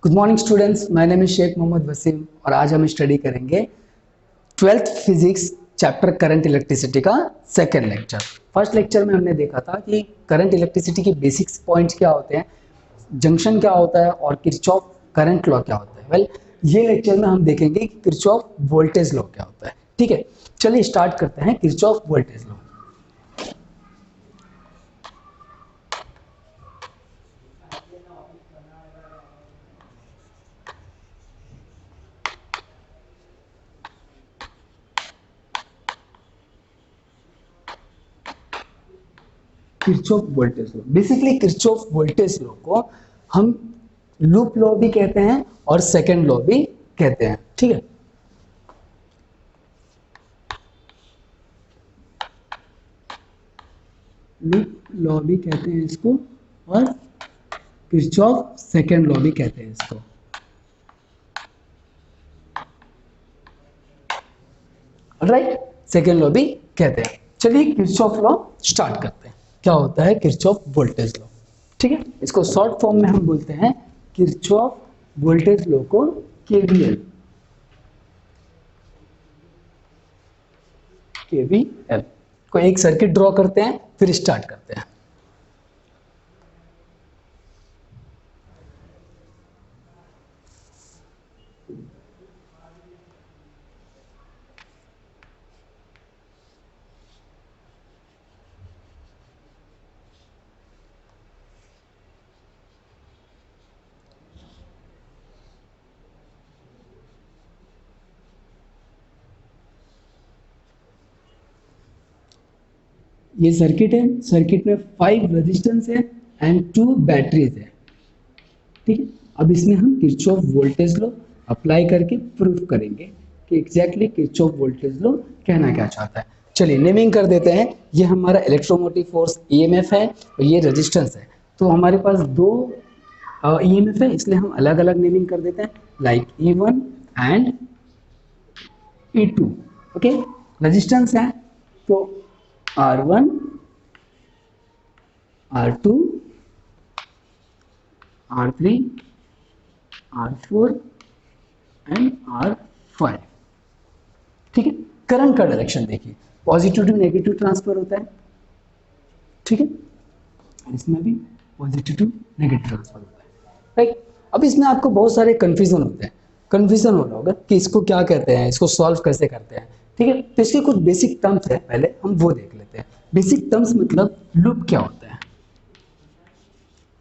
Good morning students, my name is Sheikh Mohammad Waseem और आज हम स्टडी करेंगे 12th physics chapter current electricity का सेकेंड लेक्चर। फर्स्ट लेक्चर में हमने देखा था कि करंट इलेक्ट्रिसिटी के बेसिक्स पॉइंट्स क्या होते हैं, जंक्शन क्या होता है और किरचॉफ करंट लॉ क्या होता है। वेल, ये लेक्चर में हम देखेंगे कि किरचॉफ वोल्टेज लॉ क्या होता है। ठीक है, चलिए स्टार्ट करते हैं Kirchhoff voltage law. Kirchhoff voltage law, basically Kirchhoff voltage law को हम लूप लॉ भी कहते हैं और सेकंड लॉ भी कहते हैं। ठीक है, लूप लॉ भी कहते हैं इसको और किरचॉफ सेकंड लॉ भी कहते हैं इसको। राइट, सेकंड लॉ भी कहते हैं। चलिए किरचॉफ लॉ स्टार्ट करते हैं। क्या होता है किरचॉफ वोल्टेज लॉ? ठीक है, इसको शॉर्ट फॉर्म में हम बोलते हैं किरचॉफ वोल्टेज लॉ को केवीएल। केवीएल को एक सर्किट ड्रॉ करते हैं फिर स्टार्ट करते हैं। ये सर्किट है, सर्किट में 5 रेजिस्टेंस है एंड 2 बैटरीज है। ठीक है, अब इसमें हम किरचॉफ वोल्टेज लॉ अप्लाई करके प्रूफ करेंगे कि एग्जैक्टली किरचॉफ वोल्टेज लॉ कहना क्या चाहता है। चलिए नेमिंग कर देते हैं। ये हमारा इलेक्ट्रोमोटिव फोर्स ईएमएफ है और ये रेजिस्टेंस है। तो हमारे पास 2 ईएमएफ है, इसलिए हम अलग अलग नेमिंग कर देते हैं, like E1 and E2। Okay, resistance है तो R1, R2, R3, R4 and R5। ठीक है, करंट का डायरेक्शन देखिए, पॉजिटिव टू नेगेटिव ट्रांसफर होता है। ठीक है, इसमें भी पॉजिटिव टू नेगेटिव ट्रांसफर होता है। राइट, अब इसमें आपको बहुत सारे कंफ्यूजन होते हैं, कंफ्यूजन हो रहा होगा कि इसको क्या कहते हैं, इसको सॉल्व कैसे करते हैं। ठीक है, तो इसके कुछ बेसिक टर्म्स है, पहले हम वो देख लेते हैं। बेसिक टर्म्स मतलब लूप क्या होता है।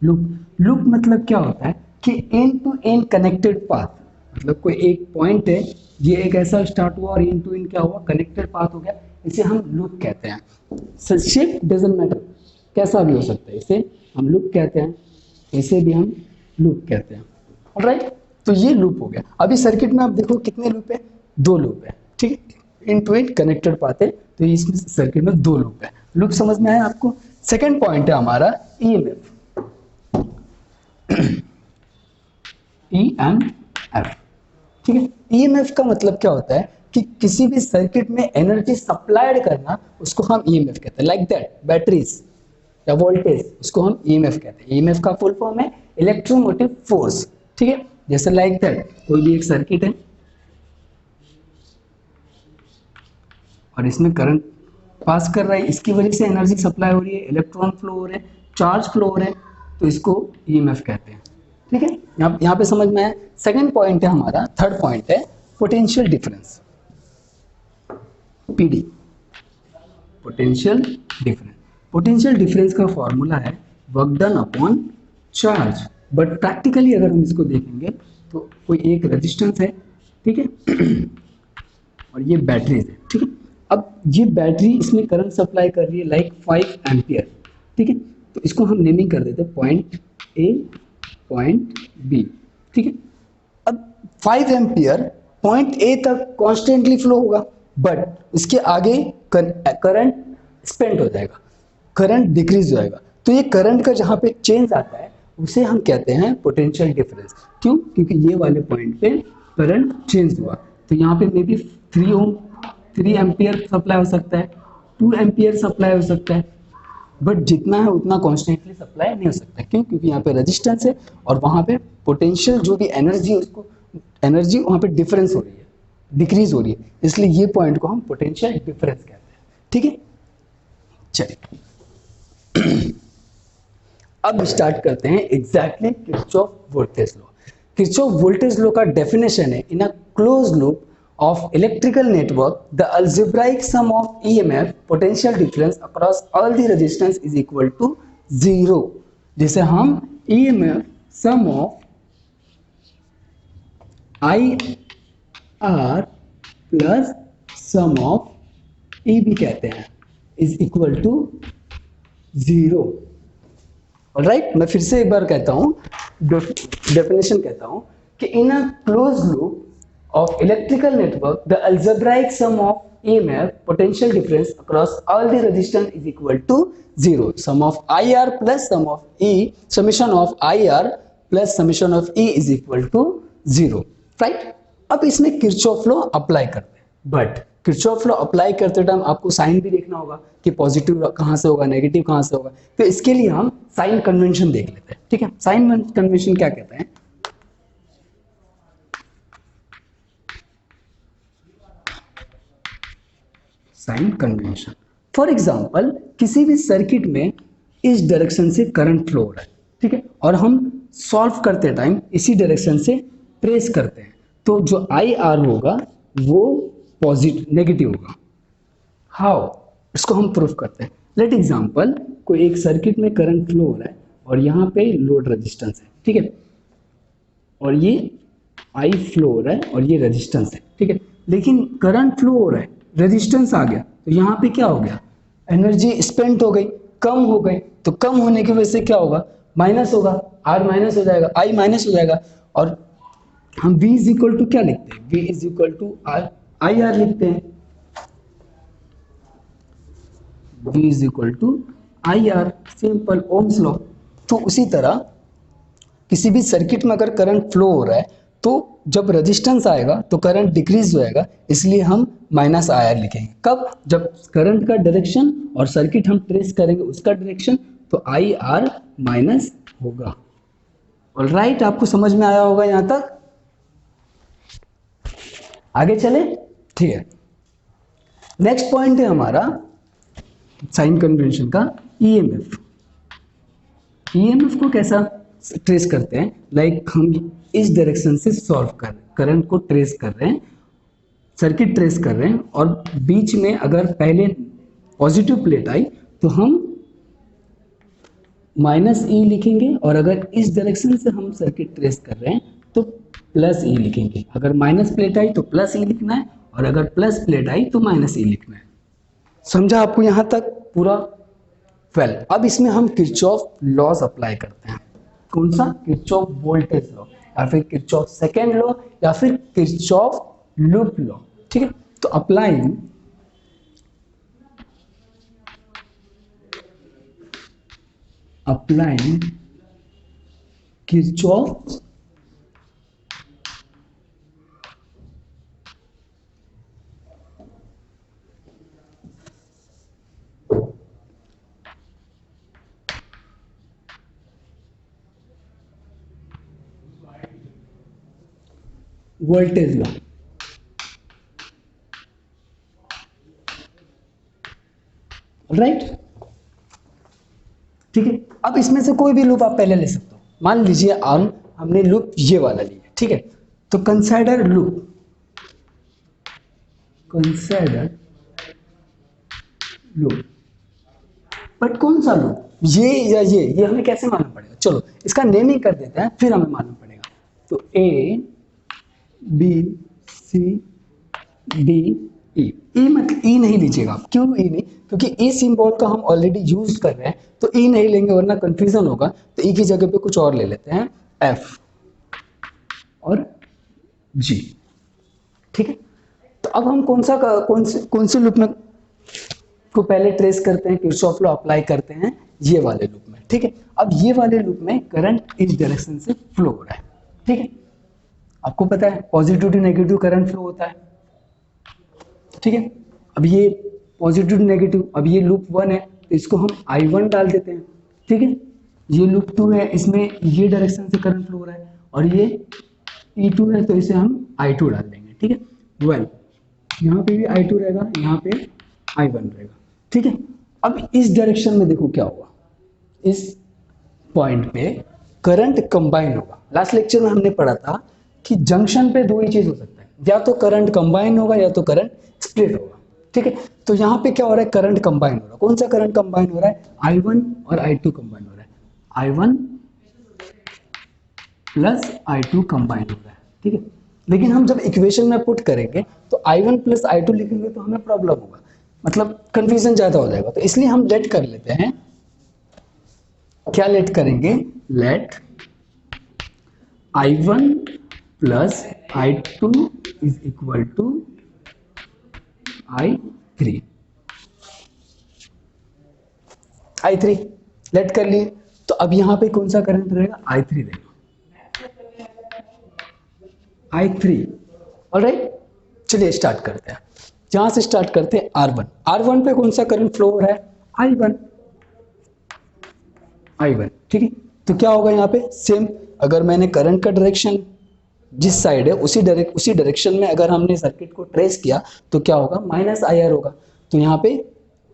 लूप मतलब क्या होता है कि end to end connected path, मतलब कोई एक पॉइंट है, ये एक ऐसा स्टार्ट हुआ और एंड टू एंड क्या हुआ, कनेक्टेड पाथ हो गया, इसे हम लूप कहते हैं। शेप डजंट मैटर, कैसा भी हो सकता है, इसे हम लूप कहते हैं, इसे भी हम लूप कहते हैं। ऑलराइट, तो ये लूप हो गया। अभी सर्किट में आप देखो कितने लूप है, 2 लूप है। ठीक है, इन टू इन कनेक्टेड पाथ है, तो इसमें सर्किट में 2 लूप है। लूप समझ में आया आपको? सेकंड पॉइंट है हमारा ईएमएफ। ईएमएफ, ठीक है, ईएमएफ का मतलब क्या होता है कि किसी भी सर्किट में एनर्जी सप्लाइड करना, उसको हम ईएमएफ कहते हैं। लाइक दैट बैटरीज या वोल्टेज, उसको हम ईएमएफ कहते हैं। ईएमएफ का फुल फॉर्म है इलेक्ट्रोमोटिव फोर्स। ठीक है, जैसे लाइक दैट कोई भी एक सर्किट है और इसमें करंट पास कर रहा है, इसकी वजह से एनर्जी सप्लाई हो रही है, इलेक्ट्रॉन फ्लो हो रहे हैं, चार्ज फ्लो हो रहे हैं, तो इसको ईएमएफ कहते हैं। ठीक है, यहाँ पे समझ में आया। सेकंड पॉइंट है हमारा, थर्ड पॉइंट है potential difference, PD, potential difference. Potential difference का फॉर्मूला है work done upon charge, but practically अगर हम इसको देखेंगे तो कोई एक रेजिस्टेंस है, ठीक है, और ये बैटरीज है। ठीक है, अब ये बैटरी इसमें करंट सप्लाई कर रही है लाइक 5 एम्पियर। ठीक है, तो इसको हम नेमिंग कर देते हैं पॉइंट ए, पॉइंट बी। ठीक है, अब 5 एम्पियर पॉइंट ए तक कॉन्स्टेंटली फ्लो होगा, बट इसके आगे करंट स्पेंड हो जाएगा, करंट डिक्रीज हो जाएगा। तो ये करंट का जहाँ पे चेंज आता है उसे हम कहते हैं पोटेंशियल डिफरेंस। क्यों? क्योंकि ये वाले पॉइंट पे करंट चेंज हुआ, तो यहाँ पे मे बी 3 एम्पियर सप्लाई हो सकता है, 2 एम्पियर सप्लाई हो सकता है, बट जितना है उतना कॉन्स्टेंटली सप्लाई नहीं हो सकता। क्यों? क्योंकि यहाँ पे रेजिस्टेंस है और वहाँ पे पोटेंशियल जो भी एनर्जी है उसको, एनर्जी वहाँ पे डिफरेंस हो रही है, डिक्रीज हो रही है, इसलिए ये पॉइंट को हम पोटेंशियल डिफरेंस कहते हैं। ठीक है, चलिए अब स्टार्ट करते हैं exactly Kirchhoff voltage law. Kirchhoff voltage law का डेफिनेशन है, in a close loop of electrical network, the algebraic sum of EMF potential difference across all the resistance is equal to 0। जिसे हम EMF sum of IR plus sum of EB कहते हैं, is equal to 0। Right, मैं फिर से एक बार कहता हूं, डेफिनेशन कहता हूं कि in a close loop of electrical network, the algebraic sum of EMF potential difference across all the resistance is equal to 0। Sum of IR plus sum of E, summation of IR plus summation of E is equal to 0। right? अब इसमें Kirchhoff law apply करते हैं, but Kirchhoff law apply करते time आपको sign भी देखना होगा कि पॉजिटिव कहाँ से होगा, नेगेटिव कहाँ से होगा, तो इसके लिए हम साइन कन्वेंशन देख लेते हैं। ठीक है, साइन कन्वेंशन क्या कहते हैं? साइन कन्वेंशन, फॉर एग्जाम्पल किसी भी सर्किट में इस डायरेक्शन से करंट फ्लो हो रहा है, ठीक है, और हम सॉल्व करते टाइम इसी डायरेक्शन से ट्रेस करते हैं, तो जो आई आर होगा वो पॉजिटिव नेगेटिव होगा। हाउ, इसको हम प्रूफ करते हैं। लेट एग्जाम्पल, कोई एक सर्किट में करंट फ्लो हो रहा है और यहाँ पे लोड रेजिस्टेंस है, ठीक है, और ये आई फ्लो हो रहा है और ये रेजिस्टेंस है, ठीक है, लेकिन करंट फ्लो हो रहा है, रेजिस्टेंस आ गया, तो यहाँ पे क्या हो गया, एनर्जी स्पेंड हो गई, कम हो गई, तो कम होने की वजह से क्या होगा, माइनस होगा, आर माइनस हो जाएगा, आई माइनस हो जाएगा, और हम V इज इक्वल टू क्या लिखते हैं, V is equal to R I R लिखते हैं, V is equal to I R, simple, Ohm's law. तो उसी तरह किसी भी सर्किट में अगर करंट फ्लो हो रहा है तो जब रेजिस्टेंस आएगा तो करंट डिक्रीज हो जाएगा, इसलिए हम माइनस आई आर लिखेंगे। कब, जब करंट का डायरेक्शन और सर्किट हम ट्रेस करेंगे उसका डायरेक्शन, तो आई आर माइनस होगा। ऑलराइट, आपको समझ में आया होगा यहां तक? आगे चले, ठीक है। नेक्स्ट पॉइंट है हमारा साइन कन्वेंशन का ईएमएफ। ईएमएफ को कैसा ट्रेस करते हैं, लाइक हम इस डायरेक्शन से सॉल्व कर करंट को ट्रेस कर रहे हैं, सर्किट ट्रेस कर रहे हैं, और बीच में अगर पहले पॉजिटिव प्लेट आई तो हम माइनस ई लिखेंगे, और अगर इस डायरेक्शन से हम सर्किट ट्रेस कर रहे हैं तो प्लस ई लिखेंगे। अगर माइनस प्लेट आई तो प्लस ई लिखना है, और अगर प्लस प्लेट आई तो माइनस ई लिखना है। समझा आपको यहां तक पूरा? वेल, अब इसमें हम किरचॉफ लॉज अप्लाई करते हैं। कौन सा? किरचॉफ वोल्टेज लॉ, या फिर किरचॉफ सेकेंड लॉ, या फिर किरचॉफ लूप लॉ। ठीक है, तो applying Kirchhoff voltage law. Right, ठीक है। अब इसमें से कोई भी लूप आप पहले ले सकते हो। मान लीजिए हमने लूप ये वाला लिया, ठीक है, तो consider loop, consider loop, but कौन सा लूप, ये या ये हमें कैसे मालूम पड़ेगा? चलो इसका नेमिंग कर देते हैं, फिर हमें मालूम पड़ेगा। तो A B C D E, ई मतलब ई नहीं लीजिएगा आप। क्यों ई नहीं? क्योंकि ई सिंबल का हम ऑलरेडी यूज कर रहे हैं, तो ई नहीं लेंगे वरना कंफ्यूजन होगा। तो ई की जगह पे कुछ और ले लेते हैं, एफ और जी। ठीक है, तो अब हम कौन से लूप में को पहले ट्रेस करते हैं, किरचॉफ लॉ अप्लाई करते हैं ये वाले लूप में। ठीक है, अब ये वाले लूप में करंट इस डायरेक्शन से फ्लो हो रहा है। ठीक है, आपको पता है positive to negative current flow होता है। ठीक है, अब ये पॉजिटिव नेगेटिव, अब ये लूप 1 है तो इसको हम I1 डाल देते हैं। ठीक है, ये लूप 2 है, इसमें ये डायरेक्शन से करंट फ्लो हो रहा है, और ये E2 है तो इसे हम I2 डाल देंगे, ठीक है। वेल यहाँ पे भी I2 रहेगा, यहाँ पे I1 रहेगा, ठीक है। अब इस डायरेक्शन में देखो क्या होगा, इस पॉइंट पे करंट कंबाइन होगा। लास्ट लेक्चर में हमने पढ़ा था कि जंक्शन पे दो ही चीज हो सकता है, या तो करंट कंबाइन होगा या तो करंट स्प्लिट होगा, ठीक है। तो यहाँ पे क्या हो रहा है, करंट कंबाइन हो रहा है। कौन सा करंट कंबाइन हो रहा है, I1 और I2 कंबाइन हो रहा है, I1 प्लस I2 कंबाइन हो रहा है, ठीक है। लेकिन हम जब इक्वेशन में पुट करेंगे तो I1 प्लस I2 लिखेंगे तो हमें प्रॉब्लम होगा, मतलब कंफ्यूजन ज्यादा हो जाएगा। तो इसलिए हम लेट कर लेते हैं, क्या लेट करेंगे, let I1 plus I2 is equal to I3 let कर लिए। तो अब यहां पे कौन सा करंट रहेगा, I3 रहेगा, I3। ऑलराइट, चलिए स्टार्ट करते हैं। यहां से स्टार्ट करते हैं R1 पे कौन सा करंट फ्लो हो रहा है, I1, ठीक है। तो क्या होगा यहाँ पे सेम, अगर मैंने करंट का डायरेक्शन जिस साइड है उसी डायरेक्शन में अगर हमने सर्किट को ट्रेस किया तो क्या होगा, माइनस IR होगा। तो यहाँ पे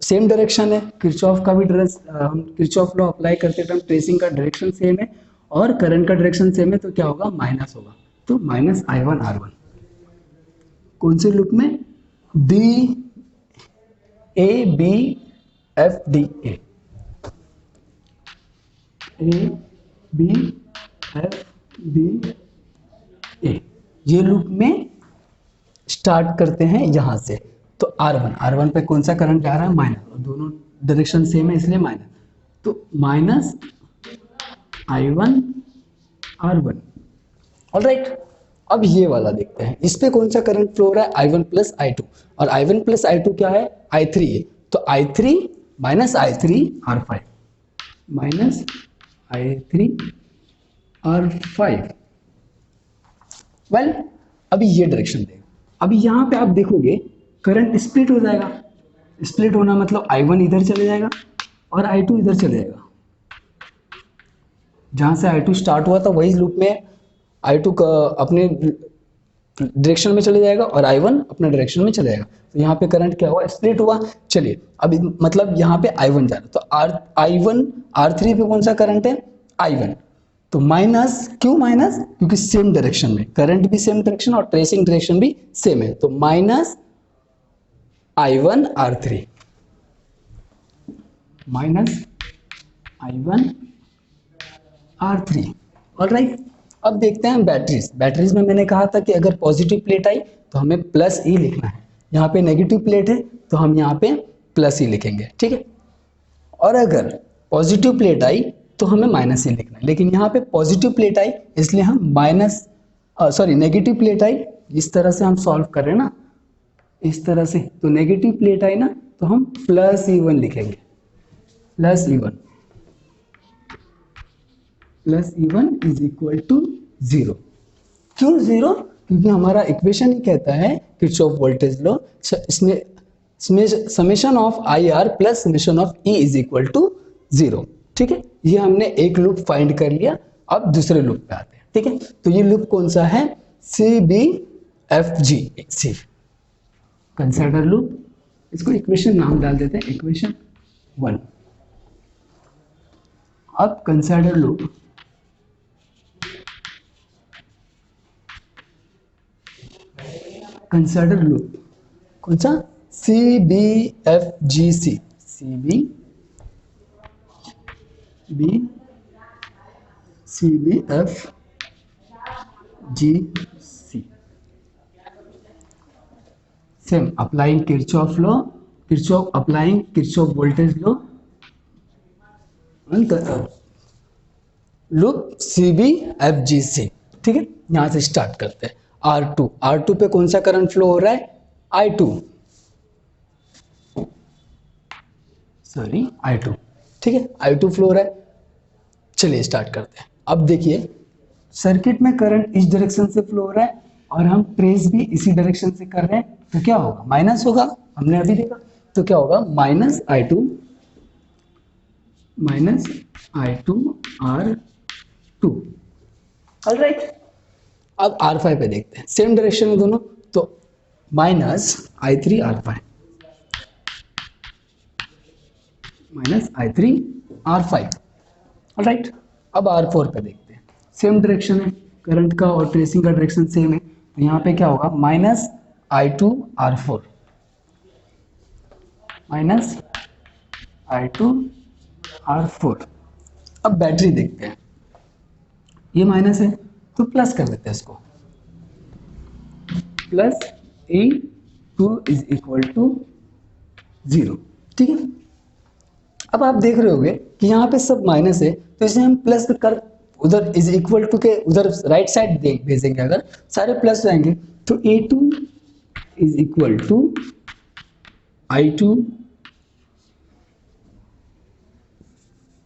सेम डायरेक्शन है, किरचॉफ का भी हम किरचॉफ लॉ अप्लाई करते टाइम ट्रेसिंग का डायरेक्शन सेम है और करंट का डायरेक्शन सेम है, तो क्या होगा, माइनस होगा। तो माइनस I1 R1 कौन से लूप में, ABFDA ये लूप में स्टार्ट करते हैं यहां से। तो R1 पे कौन सा करंट जा रहा है, माइनस, और दोनों डायरेक्शन सेम है इसलिए माइनस। तो माइनस I1 R1, ऑलराइट। अब ये वाला देखते हैं, इस पे कौन सा करंट फ्लो हो रहा है, I1 प्लस I2, और I1 प्लस I2 क्या है, I3 है। तो I3 minus I3 R5 minus I3 R5। Well अभी ये डायरेक्शन देगा। अभी यहां पे आप देखोगे करंट स्प्लिट हो जाएगा। स्प्लिट होना मतलब I1 इधर चले जाएगा और I2 इधर चले जाएगा। जहां से I2 स्टार्ट हुआ था वही लूप में I2 का अपने डायरेक्शन में चले जाएगा और I1 अपने डायरेक्शन में चले जाएगा। तो यहाँ पे करंट क्या हुआ, स्प्लिट हुआ। चलिए अभी मतलब यहाँ पे I1 जा रहा है, तो I1 R3 पे कौन सा करंट है, I1। तो माइनस, क्यों माइनस, क्योंकि सेम डायरेक्शन में करंट भी सेम डायरेक्शन और ट्रेसिंग डायरेक्शन भी सेम है। तो minus I1 R3 minus I1 R3, alright. अब देखते हैं बैटरीज में मैंने कहा था कि अगर पॉजिटिव प्लेट आई तो हमें प्लस ई लिखना है, यहाँ पे नेगेटिव प्लेट है तो हम यहाँ पे प्लस ई लिखेंगे, ठीक है। और अगर पॉजिटिव प्लेट आई तो हमें माइनस ई लिखना है, लेकिन यहाँ पे पॉजिटिव प्लेट आई इसलिए हम नेगेटिव प्लेट आई, इस तरह से हम सॉल्व कर रहे हैं ना, इस तरह से। तो नेगेटिव प्लेट आई ना तो हम प्लस E1 लिखेंगे, plus E1 is equal to 0। क्यों 0? क्योंकि हमारा इक्वेशन ही कहता है किरचॉफ वोल्टेज लॉ, इसमें summation of IR plus summation of E is equal to 0, ठीक है। ये हमने एक लूप फाइंड कर लिया। अब दूसरे लूप पे आते हैं, ठीक है। तो ये लूप कौन सा है, CBFG, कंसिडर लूप। इसको इक्वेशन नाम डाल देते हैं, इक्वेशन 1। अब कंसिडर लूप कौन सा, CBFGC, CBFGC। Same applying Kirchhoff voltage law loop CBFGC, ठीक है। यहां से स्टार्ट करते हैं। R2 पे कौन सा करंट फ्लो हो रहा है, I2, ठीक है, I2 फ्लो हो रहा है। चलिए स्टार्ट करते हैं। अब देखिए सर्किट में करंट इस डायरेक्शन से फ्लो हो रहा है और हम ट्रेस भी इसी डायरेक्शन से कर रहे हैं, तो क्या होगा, माइनस होगा, हमने अभी देखा। तो क्या होगा, माइनस I2 R2, ऑलराइट, अब R5 पे देखते हैं, सेम डायरेक्शन में दोनों, तो -I3R5 -I3R5, ऑलराइट। अब R4 पे देखते हैं, सेम डायरेक्शन है, करंट का और ट्रेसिंग का डायरेक्शन सेम है, तो यहाँ पे क्या होगा, -I2R4 -I2R4। अब बैटरी देखते हैं, ये माइनस है तो प्लस कर देते हैं इसको, plus E2 is equal to 0, ठीक है। अब आप देख रहे होगे कि यहाँ पे सब माइनस है, तो इसे हम प्लस कर उधर इज इक्वल टू के उधर राइट साइड भेजेंगे, अगर सारे प्लस जाएंगे तो A2 is equal to I2,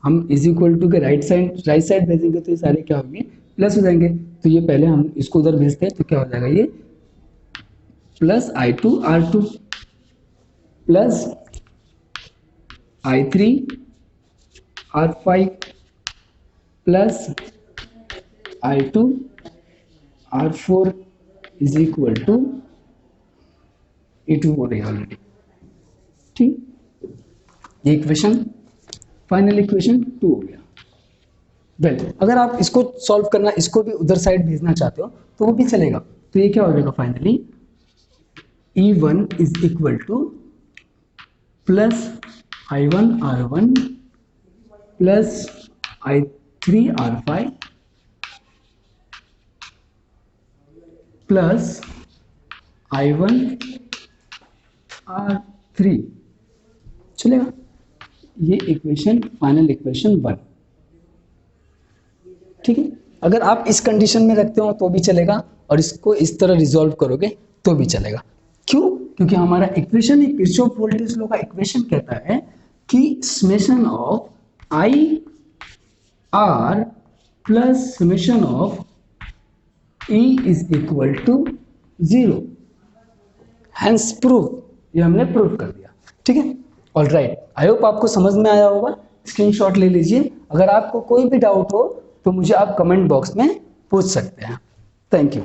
हम इज इक्वल टू के राइट साइड भेजेंगे तो ये सारे क्या होंगे, प्लस हो जाएंगे। तो ये पहले हम इसको उधर भेजते हैं, तो क्या हो जाएगा, ये plus I2R2 plus I3R5 plus I2R4 is equal to E2 हो रही है ऑलरेडी, ठीक। ये इक्वेशन, फाइनल इक्वेशन 2 हो गया। वेल, अगर आप इसको सॉल्व करना, इसको भी उधर साइड भेजना चाहते हो तो वो भी चलेगा। तो ये क्या हो जाएगा finally, E1 is equal two plus I1R1 plus I3R5 plus I1R3, चलेगा। ये इक्वेशन, फाइनल इक्वेशन 1, ठीक है। अगर आप इस कंडीशन में रखते हो तो भी चलेगा, और इसको इस तरह रिजॉल्व करोगे तो भी चलेगा। क्यों? क्योंकि हमारा इक्वेशन, किरचॉफ वोल्टेज लॉ का इक्वेशन कहता है कि summation of I R plus summation of E is equal to 0, hence proof, ये हमने प्रूफ कर दिया, ठीक है। ऑलराइट, आई होप आपको समझ में आया होगा। स्क्रीनशॉट ले लीजिए, अगर आपको कोई भी डाउट हो तो मुझे आप कमेंट बॉक्स में पूछ सकते हैं। Thank you.